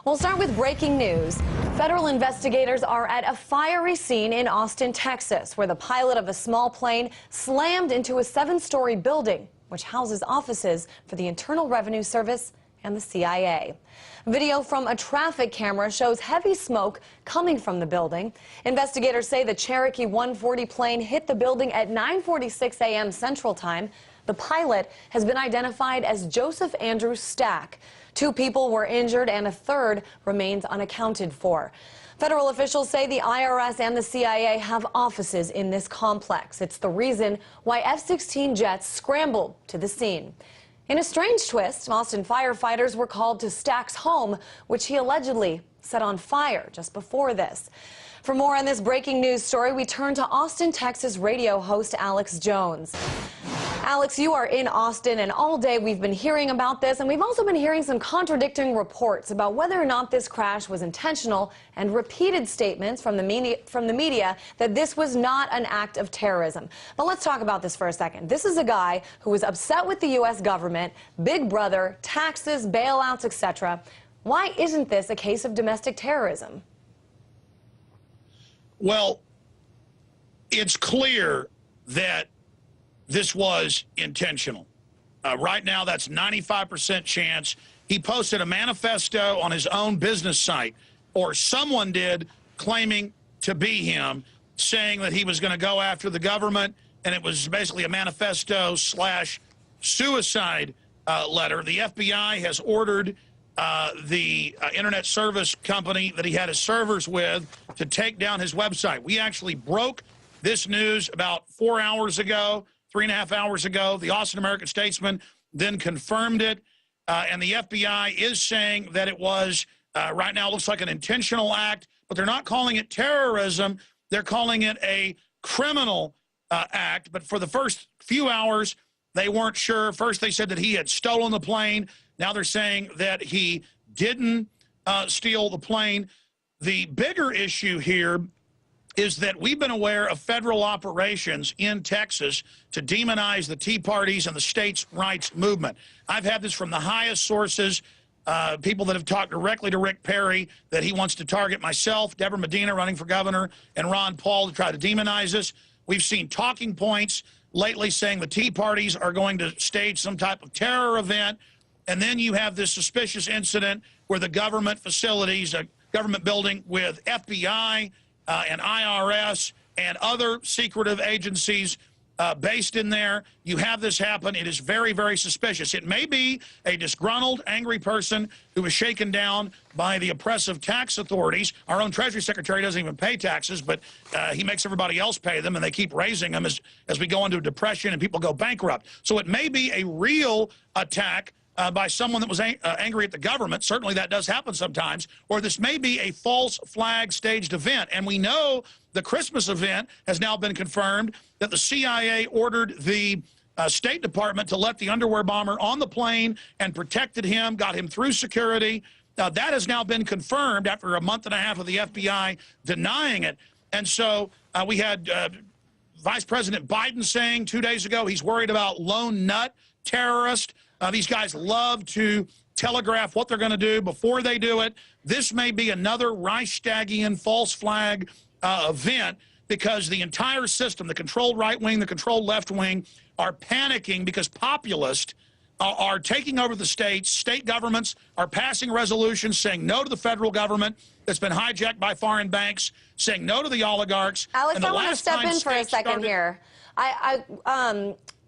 We'll start with breaking news. Federal investigators are at a fiery scene in Austin, Texas, where the pilot of a small plane slammed into a 7-story building, which houses offices for the Internal Revenue Service and the CIA. Video from a traffic camera shows heavy smoke coming from the building. Investigators say the Cherokee 140 plane hit the building at 9:46 a.m. Central Time. The pilot has been identified as Joseph Andrew Stack. 2 people were injured and a third remains unaccounted for. Federal officials say the IRS and the CIA have offices in this complex. It's the reason why F-16 jets scrambled to the scene. In a strange twist, Austin firefighters were called to Stack's home, which he allegedly set on fire just before this. For more on this breaking news story, we turn to Austin, Texas radio host Alex Jones. Alex, you are in Austin, and all day we've been hearing about this, and we've also been hearing some contradicting reports about whether or not this crash was intentional, and repeated statements from the media that this was not an act of terrorism. But let's talk about this for a second. This is a guy who was upset with the U.S. government, Big Brother, taxes, bailouts, etc. Why isn't this a case of domestic terrorism? Well, it's clear that this was intentional. Right now, that's 95% chance. He posted a manifesto on his own business site, or someone did, claiming to be him, saying that he was going to go after the government, and it was basically a manifesto / suicide letter. The FBI has ordered the internet service company that he had his servers with to take down his website. We actually broke this news about 4 hours ago. 3.5 hours ago. The Austin American-Statesman then confirmed it, and the FBI is saying that it was, right now, it looks like an intentional act, but they're not calling it terrorism. They're calling it a criminal act, but for the first few hours, they weren't sure. First, they said that he had stolen the plane. Now they're saying that he didn't steal the plane. The bigger issue here is that we've been aware of federal operations in Texas to demonize the Tea Parties and the states' rights movement. I've had this from the highest sources, people that have talked directly to Rick Perry, that he wants to target myself, Deborah Medina running for governor, and Ron Paul to try to demonize us. We've seen talking points lately saying the Tea Parties are going to stage some type of terror event. And then you have this suspicious incident where the government facilities, a government building with FBI, and IRS and other secretive agencies based in there. You have this happen. It is very, very suspicious. It may be a disgruntled, angry person who was shaken down by the oppressive tax authorities. Our own Treasury Secretary doesn't even pay taxes, but he makes everybody else pay them, and they keep raising them as we go into a depression and people go bankrupt. So it may be a real attack by someone that was angry at the government. Certainly that does happen sometimes. Or this may be a false flag staged event. And we know the Christmas event has now been confirmed that the CIA ordered the State Department to let the underwear bomber on the plane and protected him, got him through security. That has now been confirmed after a month and a half of the FBI denying it. And so we had Vice President Biden saying 2 days ago he's worried about lone nut terrorist. These guys love to telegraph what they're going to do before they do it. This may be another Reichstagian false flag event, because the entire system, the controlled right wing, the controlled left wing, are panicking because populists are taking over the states. State governments are passing resolutions saying no to the federal government that's been hijacked by foreign banks, saying no to the oligarchs. Alex, I want to step in for a second here.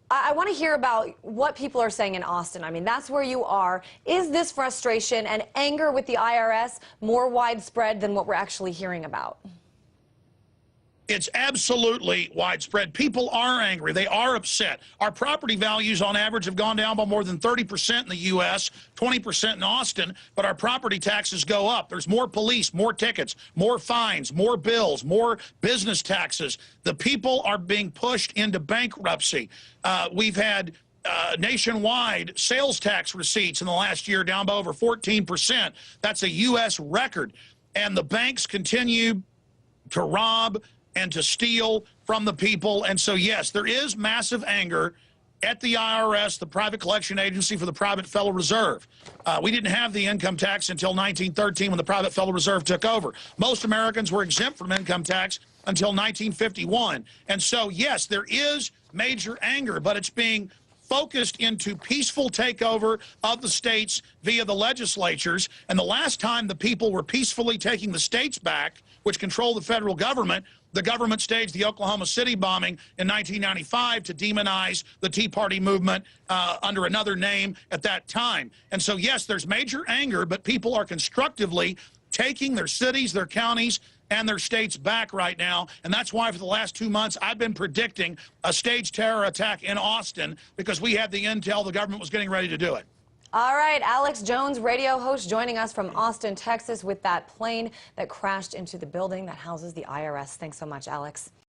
I want to hear about what people are saying in Austin. I mean, that's where you are. Is this frustration and anger with the IRS more widespread than what we're actually hearing about? It's absolutely widespread. People are angry. They are upset. Our property values on average have gone down by more than 30% in the U.S., 20% in Austin, but our property taxes go up. There's more police, more tickets, more fines, more bills, more business taxes. The people are being pushed into bankruptcy. We've had nationwide sales tax receipts in the last year down by over 14%. That's a U.S. record. And the banks continue to rob and to steal from the people. And so, yes, there is massive anger at the IRS, the private collection agency for the private Federal Reserve. We didn't have the income tax until 1913 when the private Federal Reserve took over. Most Americans were exempt from income tax until 1951. And so, yes, there is major anger, but it's being focused into peaceful takeover of the states via the legislatures. And the last time the people were peacefully taking the states back, which control the federal government, the government staged the Oklahoma City bombing in 1995 to demonize the Tea Party movement under another name at that time. And so, yes, there's major anger, but people are constructively taking their cities, their counties, and their states back right now. And that's why for the last 2 months, I've been predicting a staged terror attack in Austin because we had the intel the government was getting ready to do it. All right, Alex Jones, radio host, joining us from Austin, Texas, with that plane that crashed into the building that houses the IRS. Thanks so much, Alex.